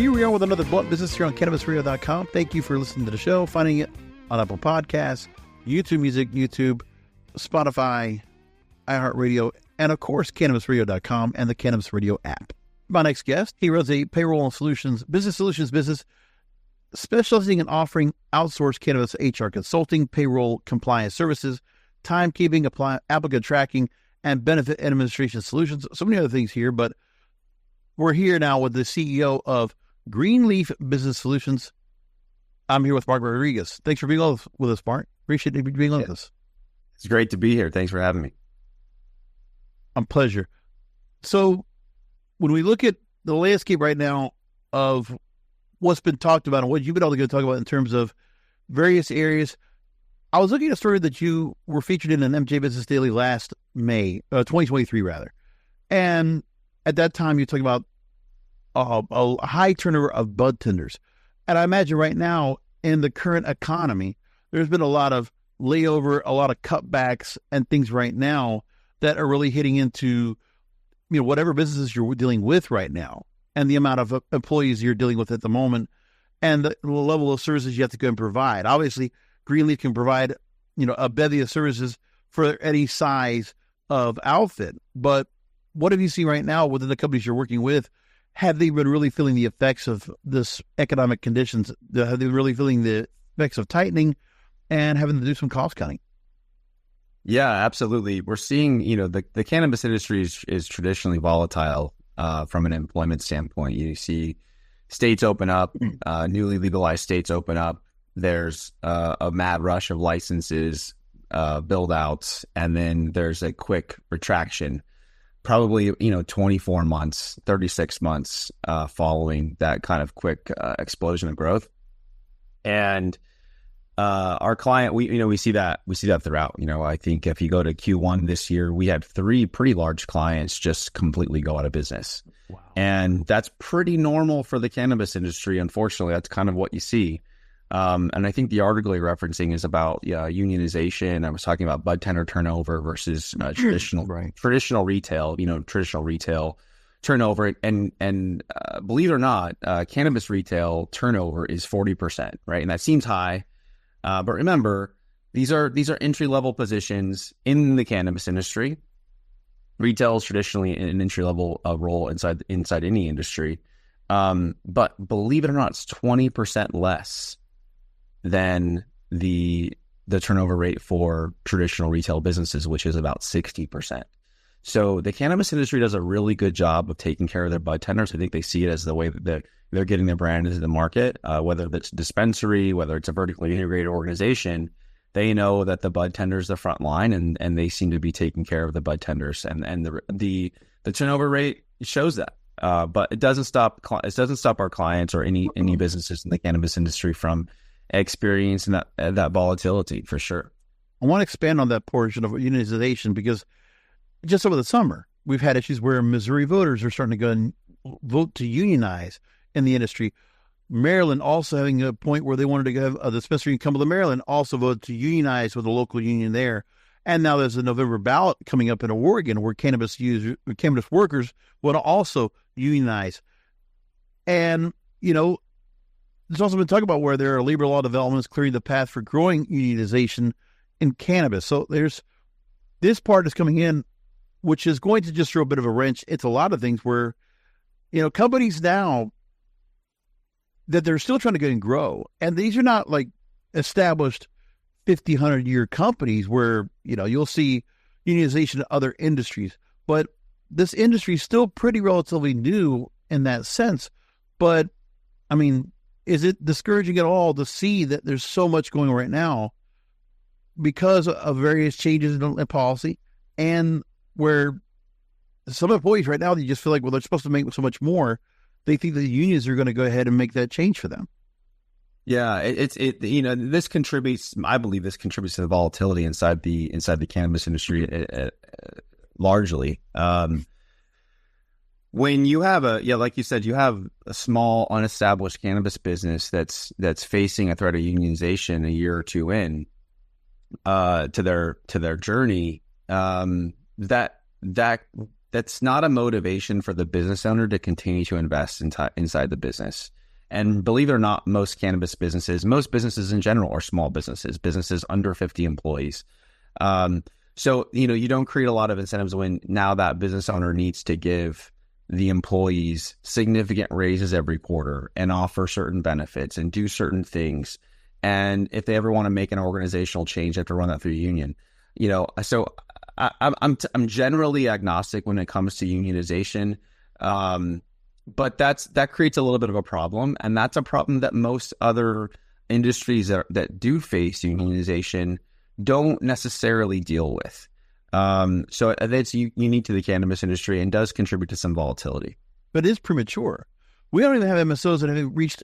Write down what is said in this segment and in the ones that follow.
Here we are with another Blunt Business here on CannabisRadio.com. Thank you for listening to the show, finding it on Apple Podcasts, YouTube Music, YouTube, Spotify, iHeartRadio, and of course, CannabisRadio.com and the Cannabis Radio app. My next guest, he runs a payroll and business solutions business specializing in offering outsourced cannabis HR consulting, payroll compliance services, timekeeping, applicant tracking, and benefit administration solutions. So many other things here, but we're here now with the CEO of Greenleaf Business Solutions. I'm here with Marc Rodriguez. Thanks for being with us, Marc. Appreciate you being with us. It's great to be here. Thanks for having me. A pleasure. So when we look at the landscape right now of what's been talked about and what you've been able to talk about in terms of various areas, I was looking at a story that you were featured in an MJ Business Daily last May, 2023 rather. And at that time, you talked about a high turnover of bud tenders. And I imagine right now in the current economy, there's been a lot of layover, a lot of cutbacks and things right now that are really hitting into, whatever businesses you're dealing with right now and the amount of employees you're dealing with at the moment and the level of services you have to go and provide. Obviously, Greenleaf can provide, a bevy of services for any size of outfit. But what have you seen right now within the companies you're working with? Have they been really feeling the effects of this economic conditions? Have they been really feeling the effects of tightening and having to do some cost cutting? Yeah, absolutely. We're seeing, the cannabis industry is traditionally volatile from an employment standpoint. You see states open up, newly legalized states open up. There's a mad rush of licenses, build outs, and then there's a quick retraction. Probably, 24 months, 36 months following that kind of quick explosion of growth. And our client, we see that throughout. I think if you go to Q1 this year, we had 3 pretty large clients just completely go out of business. Wow. And that's pretty normal for the cannabis industry. Unfortunately, that's kind of what you see. And I think the article you're referencing is about unionization. I was talking about bud tender turnover versus traditional retail. Traditional retail turnover, and believe it or not, cannabis retail turnover is 40%, right? And that seems high, but remember, these are entry level positions in the cannabis industry. Retail is traditionally an entry level role inside any industry, but believe it or not, it's 20% less than the turnover rate for traditional retail businesses, which is about 60%. So the cannabis industry does a really good job of taking care of their bud tenders. I think they see it as the way that they're getting their brand into the market, whether it's dispensary, whether it's a vertically integrated organization. They know that the bud tender is the front line, and they seem to be taking care of the bud tenders, and the turnover rate shows that. But it doesn't stop our clients or any businesses in the cannabis industry from experiencing that volatility for sure. I want to expand on that portion of unionization because just over the summer, we've had issues where Missouri voters are starting to go and vote to unionize in the industry. Maryland also having a point where they wanted to have a dispensary in Cumberland, Maryland, also voted to unionize with a local union there. And now there's a November ballot coming up in Oregon where cannabis workers want to also unionize. And, there's also been talk about where there are labor law developments clearing the path for growing unionization in cannabis. So there's this part is coming in, which is going to just throw a bit of a wrench into a lot of things where, companies now that they're still trying to get and grow. And these are not like established 50, 100-year companies where, you'll see unionization in other industries. But this industry is still pretty relatively new in that sense. But, is it discouraging at all to see that there's so much going on right now because of various changes in policy and where some employees right now, they just feel like, well, they're supposed to make so much more. They think the unions are going to go ahead and make that change for them. Yeah, this contributes. I believe this contributes to the volatility inside the cannabis industry largely. When you have like you said, you have a small unestablished cannabis business that's facing a threat of unionization a year or two in to their journey, that that's not a motivation for the business owner to continue to invest inside the business. And believe it or not, most businesses in general are small businesses under 50 employees. So, you don't create a lot of incentives when now that business owner needs to give the employees significant raises every quarter and offer certain benefits and do certain things. And if they ever want to make an organizational change, they have to run that through a union. So I'm generally agnostic when it comes to unionization. But that creates a little bit of a problem, and that's a problem that most other industries that do face unionization don't necessarily deal with. So that's unique to the cannabis industry and does contribute to some volatility. But it is premature. We don't even have MSOs that have reached,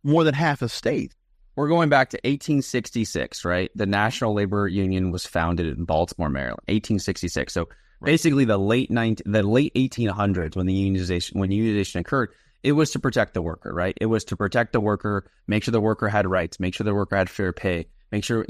more than half a state. We're going back to 1866, right? The National Labor Union was founded in Baltimore, Maryland, 1866. So basically the late 1800s when unionization occurred, it was to protect the worker, right? It was to protect the worker, make sure the worker had rights, make sure the worker had fair pay, make sure,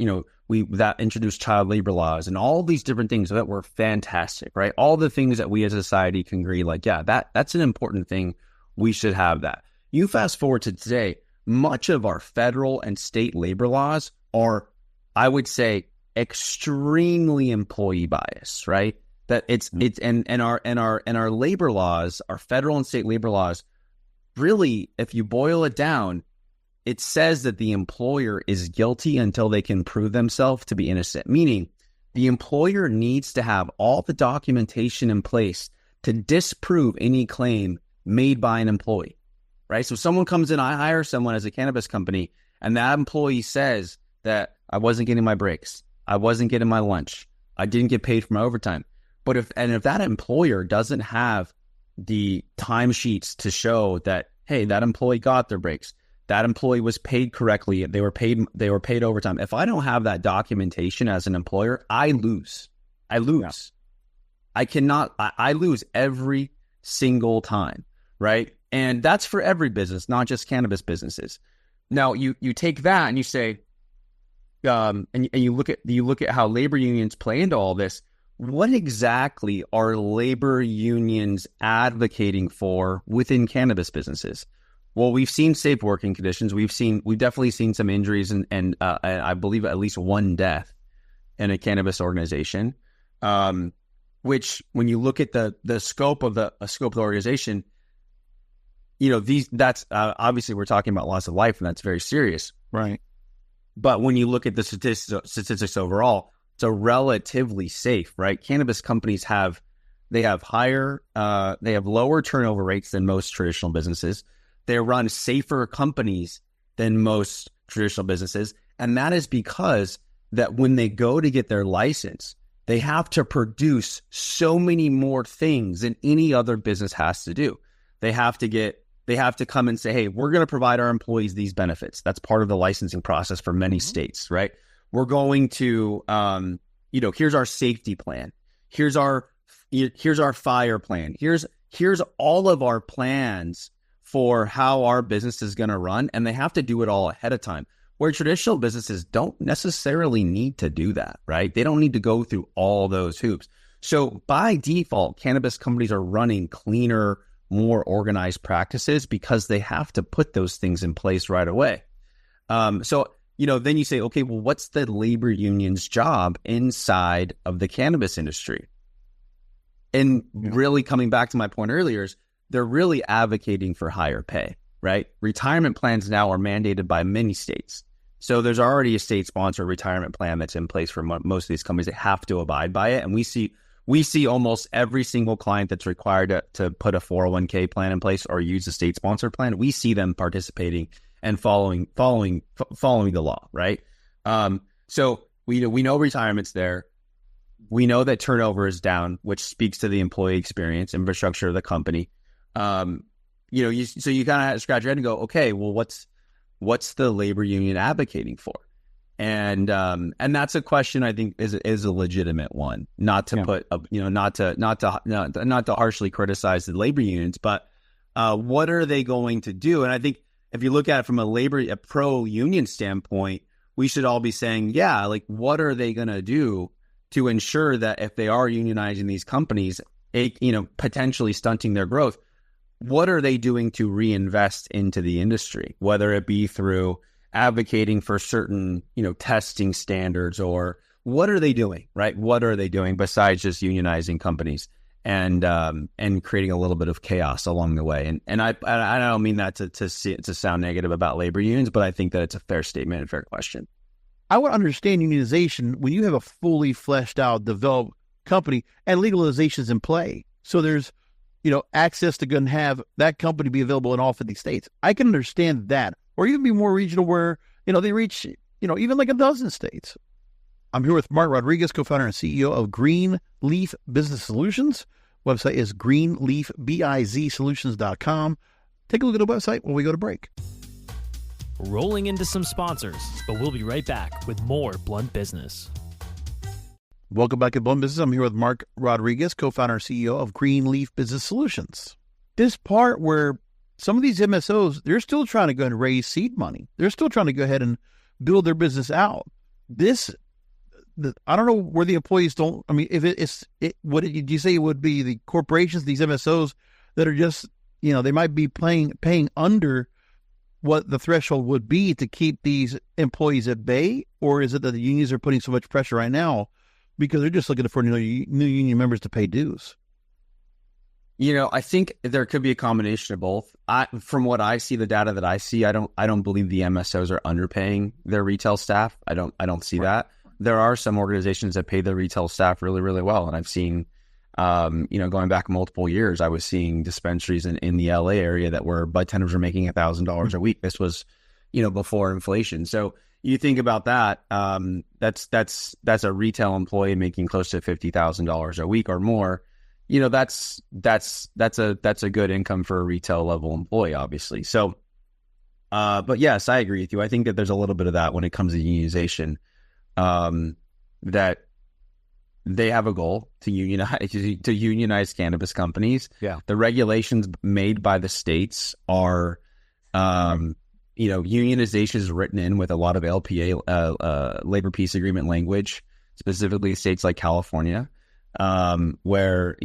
that introduced child labor laws and all these different things that were fantastic, right? All the things that we as a society can agree, like, yeah, that's an important thing. We should have that. You fast forward to today, much of our federal and state labor laws are, I would say, extremely employee biased, right? That our labor laws, our federal and state labor laws, really, if you boil it down, it says that the employer is guilty until they can prove themselves to be innocent, meaning the employer needs to have all the documentation in place to disprove any claim made by an employee, right? So someone comes in, I hire someone as a cannabis company, and that employee says that I wasn't getting my breaks, I wasn't getting my lunch, I didn't get paid for my overtime. But if that employer doesn't have the timesheets to show that, hey, that employee got their breaks, that employee was paid correctly, they were paid overtime. If I don't have that documentation as an employer, I lose. Yeah. I lose every single time, right? And that's for every business, not just cannabis businesses. Now you take that and you say, and you look at how labor unions play into all this. What exactly are labor unions advocating for within cannabis businesses? Well, we've seen safe working conditions. We've definitely seen some injuries and I believe at least one death in a cannabis organization. Which, when you look at the scope of the organization, that's obviously we're talking about loss of life, and that's very serious, right? But when you look at the statistics overall, it's a relatively safe, right? Cannabis companies have lower turnover rates than most traditional businesses. They run safer companies than most traditional businesses. And that is because that when they go to get their license, they have to produce so many more things than any other business has to do. They have to come and say, hey, we're going to provide our employees these benefits. That's part of the licensing process for many states, right? We're going to, here's our safety plan. Here's our fire plan. Here's all of our plans for how our business is going to run. And they have to do it all ahead of time, where traditional businesses don't necessarily need to do that, right? They don't need to go through all those hoops. So by default, cannabis companies are running cleaner, more organized practices because they have to put those things in place right away. Then you say, okay, well, what's the labor union's job inside of the cannabis industry? And really coming back to my point earlier, is they're really advocating for higher pay, right? Retirement plans now are mandated by many states. So there's already a state-sponsored retirement plan that's in place for most of these companies. They have to abide by it. And we see almost every single client that's required to put a 401k plan in place or use a state-sponsored plan. We see them participating and following the law, right? So we know retirement's there. We know that turnover is down, which speaks to the employee experience, infrastructure of the company. So you kind of scratch your head and go, okay, well, what's the labor union advocating for? And that's a question I think is a legitimate one. Not to put, not to harshly criticize the labor unions, but what are they going to do? And I think if you look at it from a pro-union standpoint, we should all be saying, what are they going to do to ensure that if they are unionizing these companies, potentially stunting their growth. What are they doing to reinvest into the industry, whether it be through advocating for certain, testing standards, or what are they doing, right? What are they doing besides just unionizing companies and creating a little bit of chaos along the way? And I don't mean that to sound negative about labor unions, but I think that it's a fair statement and fair question. I would understand unionization when you have a fully fleshed out, developed company and legalizations in play. So there's, access to go and have that company be available in all 50 states. I can understand that. Or even be more regional where, they reach, even like a dozen states. I'm here with Marc Rodriguez, co-founder and CEO of Greenleaf Business Solutions. Website is greenleafbizsolutions.com. Take a look at the website when we go to break. Rolling into some sponsors, but we'll be right back with more Blunt Business. Welcome back to Blunt Business. I'm here with Marc Rodriguez, co-founder and CEO of Greenleaf Business Solutions. This part where some of these MSOs, they're still trying to go ahead and raise seed money. They're still trying to go ahead and build their business out. I don't know where the employees don't, what did you say it would be the corporations, these MSOs that are just, they might be paying under what the threshold would be to keep these employees at bay? Or is it that the unions are putting so much pressure right now because they're just looking for new union members to pay dues? I think there could be a combination of both. From what I see, the data that I see, I don't believe the MSOs are underpaying their retail staff. I don't see that. There are some organizations that pay their retail staff really, really well, and I've seen, going back multiple years, I was seeing dispensaries in the LA area that where budtenders were making $1,000 a week. This was, before inflation. So you think about that. That's a retail employee making close to $50,000 a week or more. That's a good income for a retail level employee, obviously. So, but yes, I agree with you. I think that there's a little bit of that when it comes to unionization, that they have a goal to unionize cannabis companies. Yeah. The regulations made by the states are, unionization is written in with a lot of LPA, labor peace agreement language, specifically states like California, where,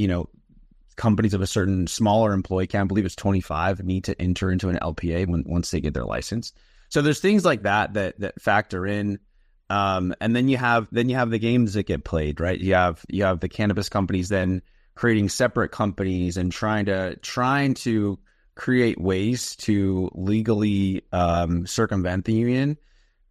companies of a certain smaller employee count, I believe it's 25, need to enter into an LPA once they get their license. So there's things like that factor in. And then you have the games that get played, right? You have the cannabis companies then creating separate companies and trying to create ways to legally circumvent the union.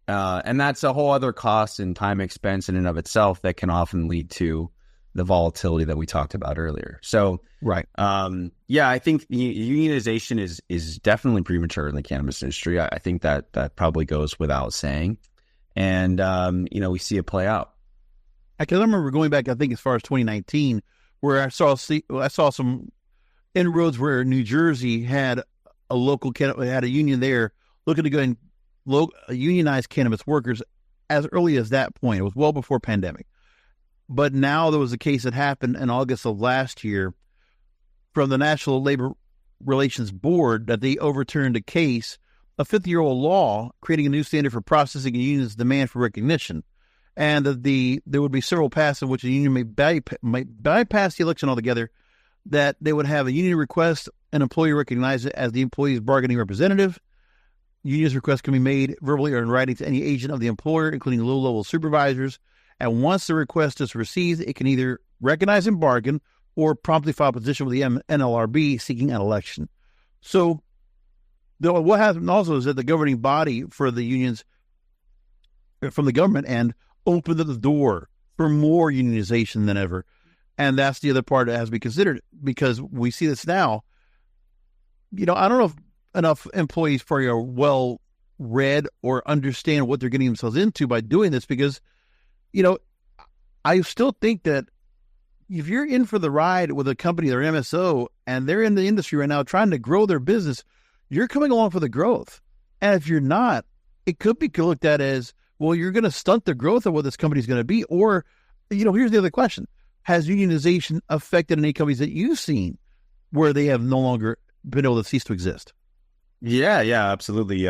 And that's a whole other cost and time expense in and of itself that can often lead to the volatility that we talked about earlier. So, right. I think unionization is definitely premature in the cannabis industry. I think that probably goes without saying. And, we see it play out. I can remember going back, I think as far as 2019, where I saw some inroads where New Jersey had a union there looking to go and unionize cannabis workers as early as that point. It was well before pandemic. But now there was a case that happened in August of last year from the National Labor Relations Board that they overturned a case, a 50-year-old law, creating a new standard for processing a union's demand for recognition. And there would be several passes in which a union may bypass the election altogether, that they would have a union request, an employee recognize it as the employee's bargaining representative. Union's request can be made verbally or in writing to any agent of the employer, including low-level supervisors. And once the request is received, it can either recognize and bargain or promptly file a petition with the NLRB seeking an election. So what happened also is that the governing body for the unions from the government end opened the door for more unionization than ever. And that's the other part that has to be considered, because we see this now. I don't know if enough employees probably are well read or understand what they're getting themselves into by doing this, because I still think that if you're in for the ride with a company or an MSO and they're in the industry right now trying to grow their business, you're coming along for the growth. And if you're not, it could be looked at as, well, you're going to stunt the growth of what this company is going to be. Or, here's the other question. Has unionization affected any companies that you've seen where they have no longer been able to cease to exist? Yeah, absolutely.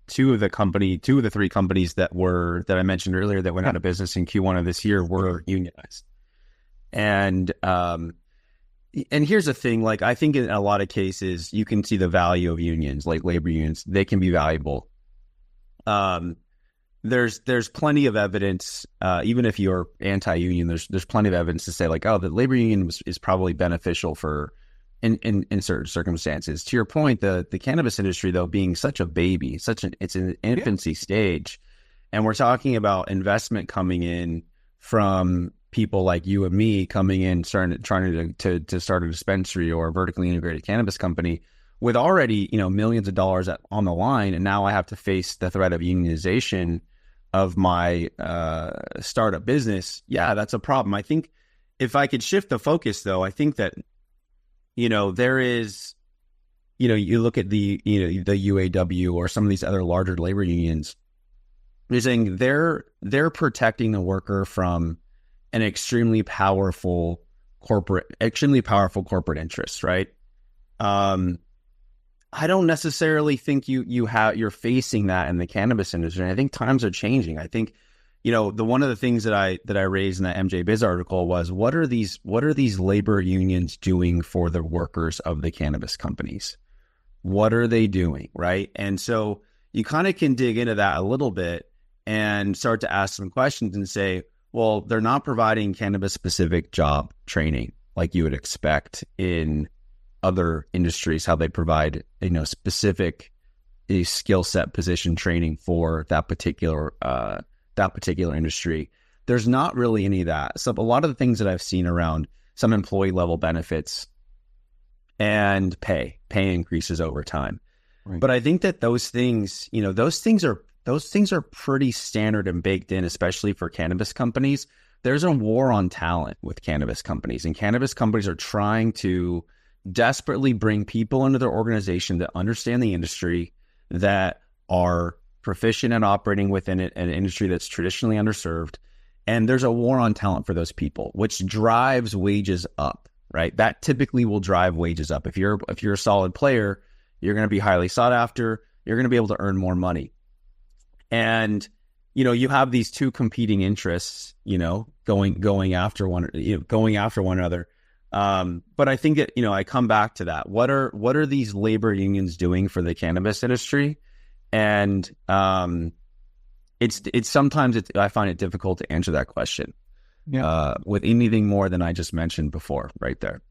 Two of the three companies that I mentioned earlier that went out of business in Q1 of this year were unionized. And And here's the thing, like, I think in a lot of cases, you can see the value of unions, like labor unions. They can be valuable. There's plenty of evidence, even if you're anti-union, there's plenty of evidence to say, like, oh, the labor union is probably beneficial for in certain circumstances. To your point, the cannabis industry, though, being such a baby, it's an infancy stage, and we're talking about investment coming in from people like you and me coming in, trying to start a dispensary or a vertically integrated cannabis company with already, millions of dollars on the line. And now I have to face the threat of unionization of my startup business. Yeah, that's a problem. I think if I could shift the focus, though, I think that, there is, you look at the UAW or some of these other larger labor unions, they're saying they're protecting the worker from an extremely powerful corporate interest, right? I don't necessarily think you're facing that in the cannabis industry. And I think times are changing. I think, one of the things that I raised in that MJ Biz article was, what are these labor unions doing for the workers of the cannabis companies? What are they doing, right? And so you kind of can dig into that a little bit and start to ask some questions and say, well, they're not providing cannabis-specific job training like you would expect in other industries, how they provide, specific skill set position training for that particular industry. There's not really any of that. So a lot of the things that I've seen around some employee level benefits and pay increases over time. Right. But I think that those things are pretty standard and baked in, especially for cannabis companies. There's a war on talent with cannabis companies, and cannabis companies are trying to desperately bring people into their organization that understand the industry, that are proficient at operating within it, an industry that's traditionally underserved. And there's a war on talent for those people, which drives wages up, right? That typically will drive wages up. If you're a solid player, you're going to be highly sought after. You're going to be able to earn more money. And, you have these two competing interests, going after one another. But I think that, I come back to that. What are these labor unions doing for the cannabis industry? And it's sometimes I find it difficult to answer that question with anything more than I just mentioned before, right there.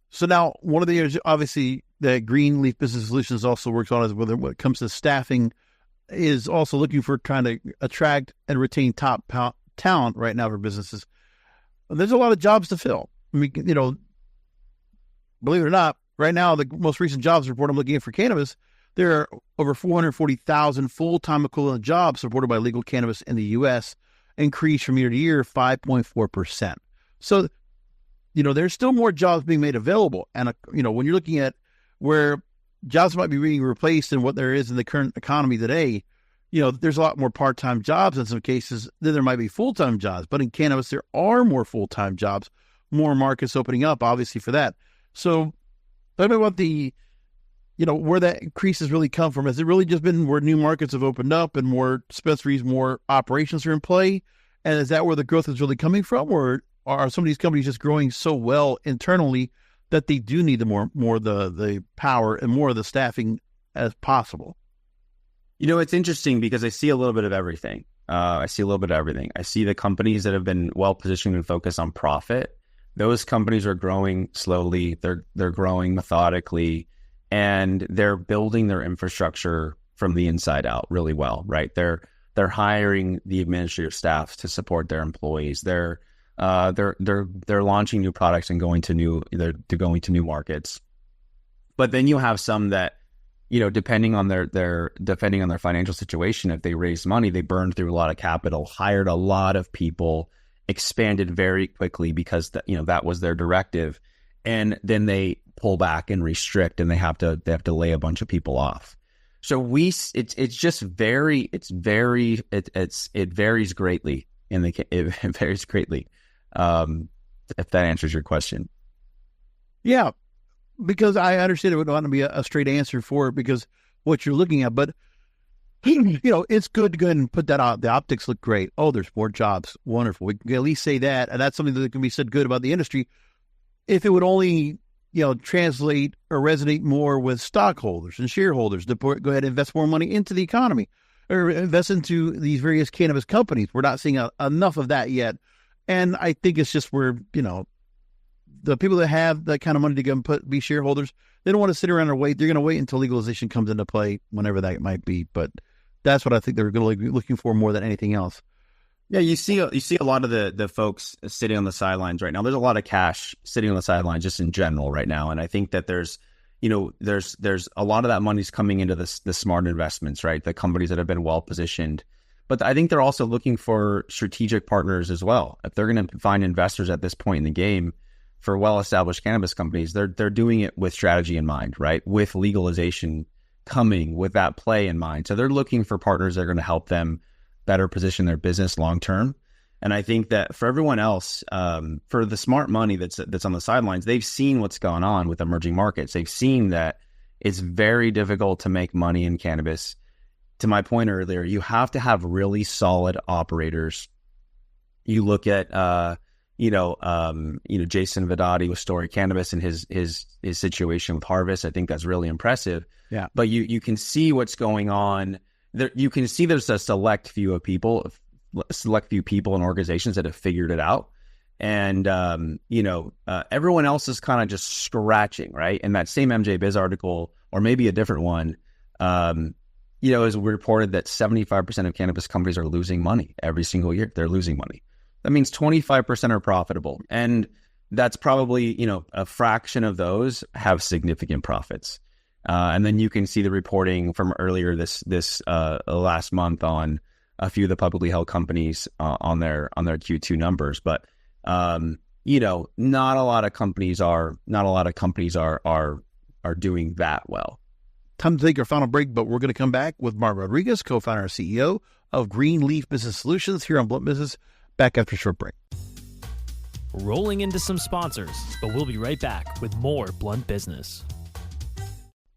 So now, one of the areas, obviously, that Greenleaf Business Solutions also works on is when it comes to staffing, is also looking for trying to attract and retain top talent right now for businesses. There's a lot of jobs to fill. I mean, believe it or not, right now, the most recent jobs report I'm looking at for cannabis, there are over 440,000 full-time equivalent jobs supported by legal cannabis in the U.S., increased from year to year 5.4%. So, there's still more jobs being made available. And, when you're looking at where jobs might be being replaced and what there is in the current economy today, there's a lot more part-time jobs in some cases than there might be full-time jobs. But in cannabis, there are more full-time jobs, more markets opening up, obviously, for that. So tell me about where that increase has really come from. Has it really just been where new markets have opened up and more dispensaries, more operations are in play? And is that where the growth is really coming from? Or are some of these companies just growing so well internally that they do need the more the power and more of the staffing as possible? It's interesting because I see a little bit of everything. I see the companies that have been well positioned and focused on profit. Those companies are growing slowly. They're growing methodically, and they're building their infrastructure from the inside out really well, right? They're hiring the administrative staff to support their employees. They're launching new products and going to new markets. But then you have some that, depending on their financial situation, if they raised money, they burned through a lot of capital, hired a lot of people, expanded very quickly because that was their directive, and then they pull back and restrict, and they have to lay a bunch of people off. So it varies greatly. It varies greatly. If that answers your question. Yeah, because I understand it would want to be a straight answer for it because what you're looking at, but it's good to go ahead and put that out. The optics look great. Oh, there's more jobs. Wonderful. We can at least say that. And that's something that can be said good about the industry. if it would only, translate or resonate more with stockholders and shareholders to go ahead and invest more money into the economy or invest into these various cannabis companies. We're not seeing enough of that yet. And I think it's just where, the people that have that kind of money to go and be shareholders, they don't want to sit around and wait. They're going to wait until legalization comes into play, whenever that might be. But that's what I think they're going to be looking for more than anything else. Yeah, you see a lot of the folks sitting on the sidelines right now. There's a lot of cash sitting on the sidelines just in general right now, and I think that there's a lot of that money's coming into the smart investments, right? The companies that have been well positioned, but I think they're also looking for strategic partners as well. If they're going to find investors at this point in the game for well-established cannabis companies, they're doing it with strategy in mind, right? With legalization coming, with that play in mind. So they're looking for partners that are going to help them better position their business long term. And I think that for everyone else, for the smart money that's on the sidelines, they've seen what's going on with emerging markets. They've seen that it's very difficult to make money in cannabis. To my point earlier, you have to have really solid operators. You look at Jason Vidati with Story Cannabis and his situation with Harvest. I think that's really impressive. Yeah. But you can see what's going on. There, you can see there's a select few people and organizations that have figured it out. And, everyone else is kind of just scratching, right? And that same MJ Biz article, or maybe a different one, is reported that 75% of cannabis companies are losing money every single year. They're losing money. That means 25% are profitable. And that's probably, a fraction of those have significant profits. And then you can see the reporting from earlier this last month on a few of the publicly held companies on their Q2 numbers. But not a lot of companies are doing that well. Time to take our final break, but we're going to come back with Marc Rodriguez, co-founder and CEO of Greenleaf Business Solutions, here on Blunt Business. Back after a short break. Rolling into some sponsors, but we'll be right back with more Blunt Business.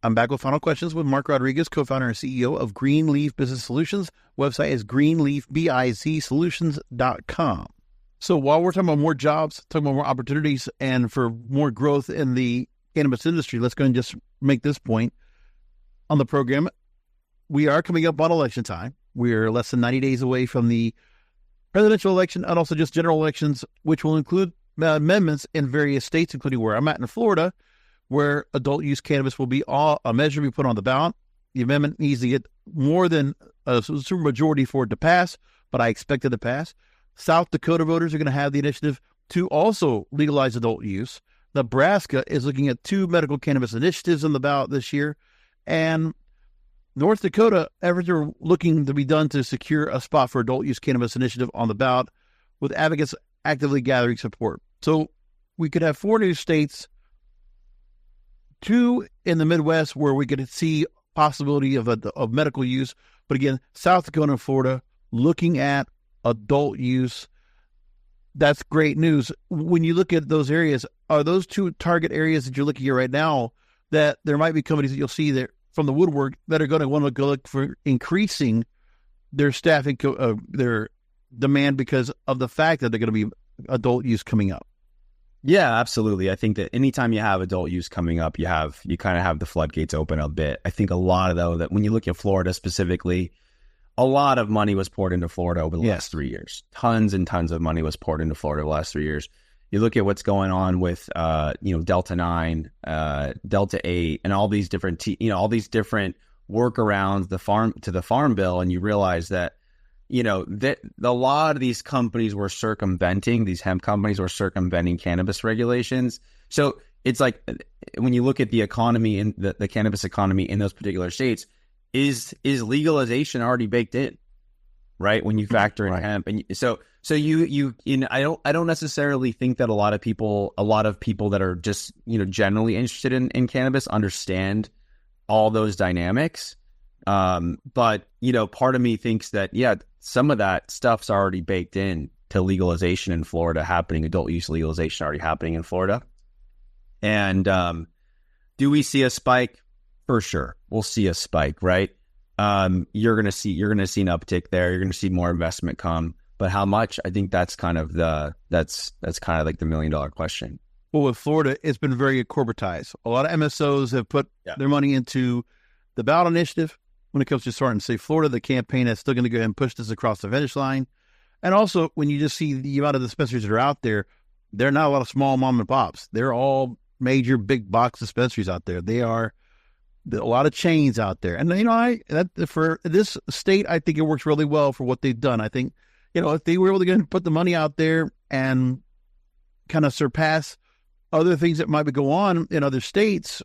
I'm back with final questions with Marc Rodriguez, co-founder and CEO of Greenleaf Business Solutions. Website is greenleafbizsolutions.com. So while we're talking about more jobs, talking about more opportunities, and for more growth in the cannabis industry, let's go and just make this point on the program. We are coming up on election time. We're less than 90 days away from the presidential election and also just general elections, which will include amendments in various states, including where I'm at in Florida, where adult use cannabis will be a measure we put on the ballot. The amendment needs to get more than a super majority for it to pass, but I expect it to pass. South Dakota voters are going to have the initiative to also legalize adult use. Nebraska is looking at 2 medical cannabis initiatives on the ballot this year. And North Dakota, efforts are looking to be done to secure a spot for adult use cannabis initiative on the ballot, with advocates actively gathering support. So we could have 4 new states, 2 in the Midwest where we could see possibility of medical use. But again, South Dakota and Florida looking at adult use. That's great news. When you look at those areas, are those 2 target areas that you're looking at right now that there might be companies that you'll see there from the woodwork that are going to want to go look for increasing their staffing, their demand because of the fact that they're going to be adult use coming up? Yeah, absolutely. I think that anytime you have adult use coming up, you kind of have the floodgates open a bit. I think a lot of that when you look at Florida specifically, a lot of money was poured into Florida over the last 3 years. Tons and tons of money was poured into Florida the last 3 years. You look at what's going on with Delta 9, Delta 8, and all these different workarounds the farm bill, and you realize that that a lot of these companies were circumventing, these hemp companies were circumventing cannabis regulations. So it's like when you look at the economy and the cannabis economy in those particular states, is legalization already baked in, right? When you factor in hemp, and so I don't necessarily think that a lot of people that are just generally interested in cannabis understand all those dynamics. But part of me thinks that some of that stuff's already baked in to legalization in Florida happening, adult use legalization already happening in Florida. And do we see a spike? For sure, we'll see a spike, right? You're gonna see an uptick there. You're gonna see more investment come, but how much? I think that's kind of like the $1 million question. Well, with Florida, it's been very corporatized. A lot of MSOs have put their money into the ballot initiative when it comes to starting to say Florida, the campaign that's still going to go ahead and push this across the finish line. And also, when you just see the amount of dispensaries that are out there, there are not a lot of small mom and pops. They're all major big box dispensaries out there. They are a lot of chains out there. And, for this state, I think it works really well for what they've done. I think, if they were able to put the money out there and kind of surpass other things that might be go on in other states,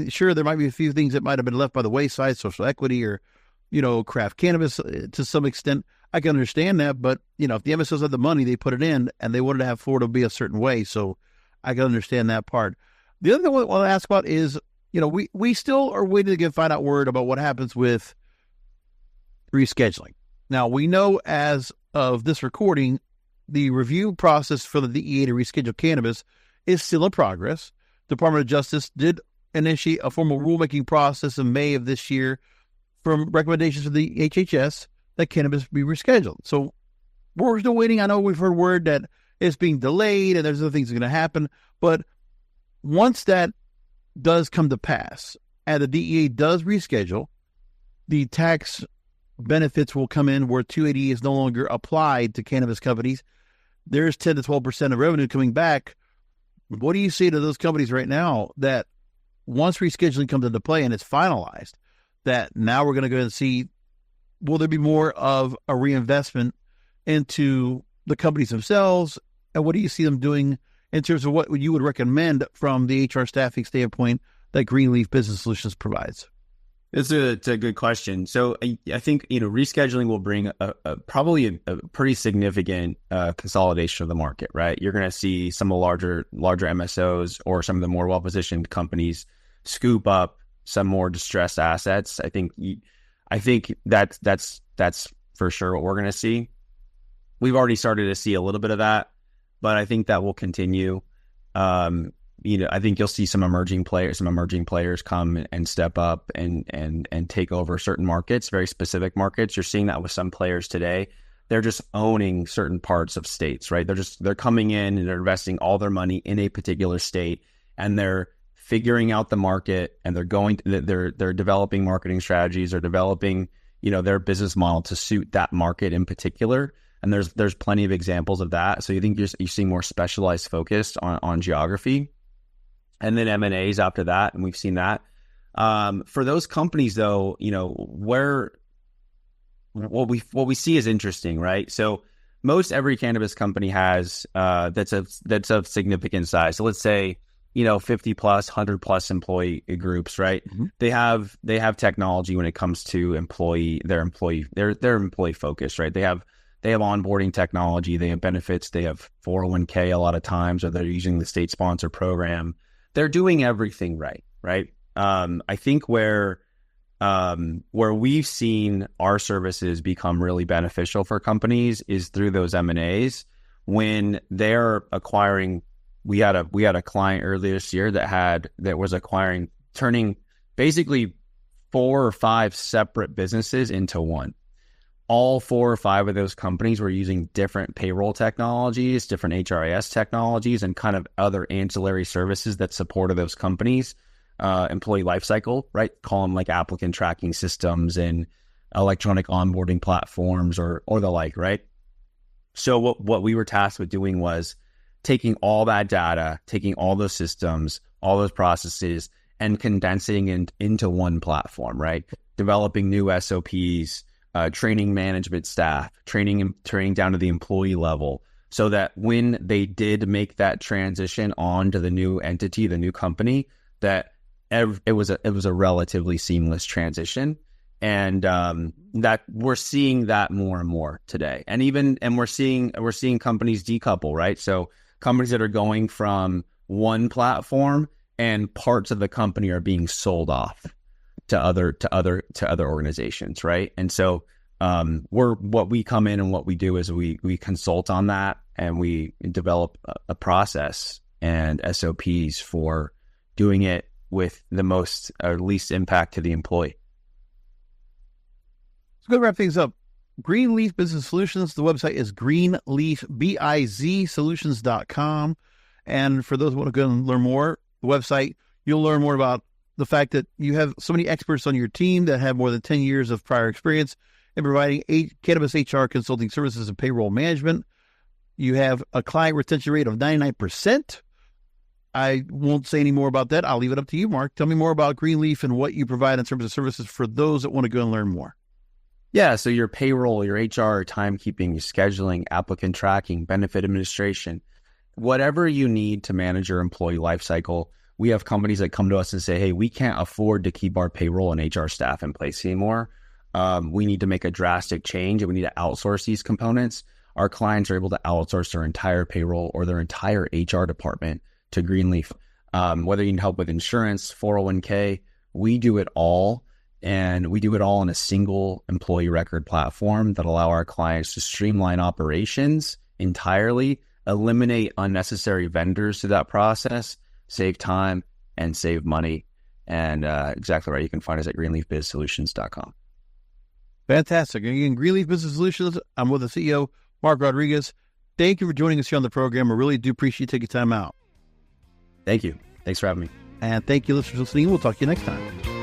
sure, there might be a few things that might have been left by the wayside, social equity or, craft cannabis to some extent. I can understand that, but, if the MSOs had the money, they put it in and they wanted to have Florida be a certain way. So I can understand that part. The other thing I want to ask about is, we still are waiting to find out word about what happens with rescheduling. Now, we know as of this recording, the review process for the DEA to reschedule cannabis is still in progress. Department of Justice did initiate a formal rulemaking process in May of this year from recommendations from the HHS that cannabis be rescheduled. So we're still waiting. I know we've heard word that it's being delayed and there's other things that are going to happen. But once that does come to pass and the DEA does reschedule, the tax benefits will come in where 280 is no longer applied to cannabis companies. There's 10 to 12% of revenue coming back. What do you say to those companies right now that once rescheduling comes into play and it's finalized, that now we're going to go and see, will there be more of a reinvestment into the companies themselves? And what do you see them doing in terms of what you would recommend from the HR staffing standpoint that Greenleaf Business Solutions provides? It's a good question. So I think, rescheduling will bring probably a pretty significant consolidation of the market, right? You're going to see some of the larger MSOs or some of the more well-positioned companies scoop up some more distressed assets. I think that's for sure what we're going to see. We've already started to see a little bit of that, but I think that will continue. I think you'll see some emerging players come and step up and take over certain markets, very specific markets. You're seeing that with some players today. They're just owning certain parts of states, right? They're coming in and they're investing all their money in a particular state, and they're figuring out the market, and they're developing marketing strategies, or developing, their business model to suit that market in particular. And there's plenty of examples of that. So you think you're seeing more specialized focus on geography. And then M&As after that, and we've seen that. For those companies, though, what we see is interesting, right? So most every cannabis company has that's of significant size. So let's say 50 plus, 100 plus employee groups, right? Mm-hmm. They have technology when it comes to their employee focus, right? They have onboarding technology, they have benefits, they have 401k a lot of times, or they're using the state sponsor program. They're doing everything right? I think where we've seen our services become really beneficial for companies is through those M&As when they're acquiring. We had a client earlier this year that was turning basically 4 or 5 separate businesses into one. All 4 or 5 of those companies were using different payroll technologies, different HRIS technologies, and kind of other ancillary services that supported those companies' employee lifecycle, right? Call them like applicant tracking systems and electronic onboarding platforms or the like, right? So what we were tasked with doing was taking all that data, taking all those systems, all those processes, and condensing it into one platform, right? Developing new SOPs, training management staff, training down to the employee level, so that when they did make that transition on to the new entity, the new company, that it was a relatively seamless transition. And that we're seeing that more and more today. And we're seeing companies decouple, right? So companies that are going from one platform and parts of the company are being sold off to other organizations, right? And so what we come in and what we do is we consult on that, and we develop a process and SOPs for doing it with the most or least impact to the employee. So go wrap things up. Greenleaf Business Solutions. The website is greenleafbizsolutions.com. And for those who want to go and learn more, the website, you'll learn more about the fact that you have so many experts on your team that have more than 10 years of prior experience in providing cannabis HR consulting services and payroll management. You have a client retention rate of 99%. I won't say any more about that. I'll leave it up to you, Mark. Tell me more about Greenleaf and what you provide in terms of services for those that want to go and learn more. Yeah, so your payroll, your HR, timekeeping, your scheduling, applicant tracking, benefit administration, whatever you need to manage your employee lifecycle. We have companies that come to us and say, hey, we can't afford to keep our payroll and HR staff in place anymore. We need to make a drastic change and we need to outsource these components. Our clients are able to outsource their entire payroll or their entire HR department to Greenleaf. Whether you need help with insurance, 401k, we do it all. And we do it all on a single employee record platform that allow our clients to streamline operations entirely, eliminate unnecessary vendors to that process, save time and save money. And exactly right. You can find us at greenleafbizsolutions.com. Fantastic. Again, Greenleaf Business Solutions. I'm with the CEO, Marc Rodriguez. Thank you for joining us here on the program. I really do appreciate you taking time out. Thank you. Thanks for having me. And thank you, listeners, for listening. We'll talk to you next time.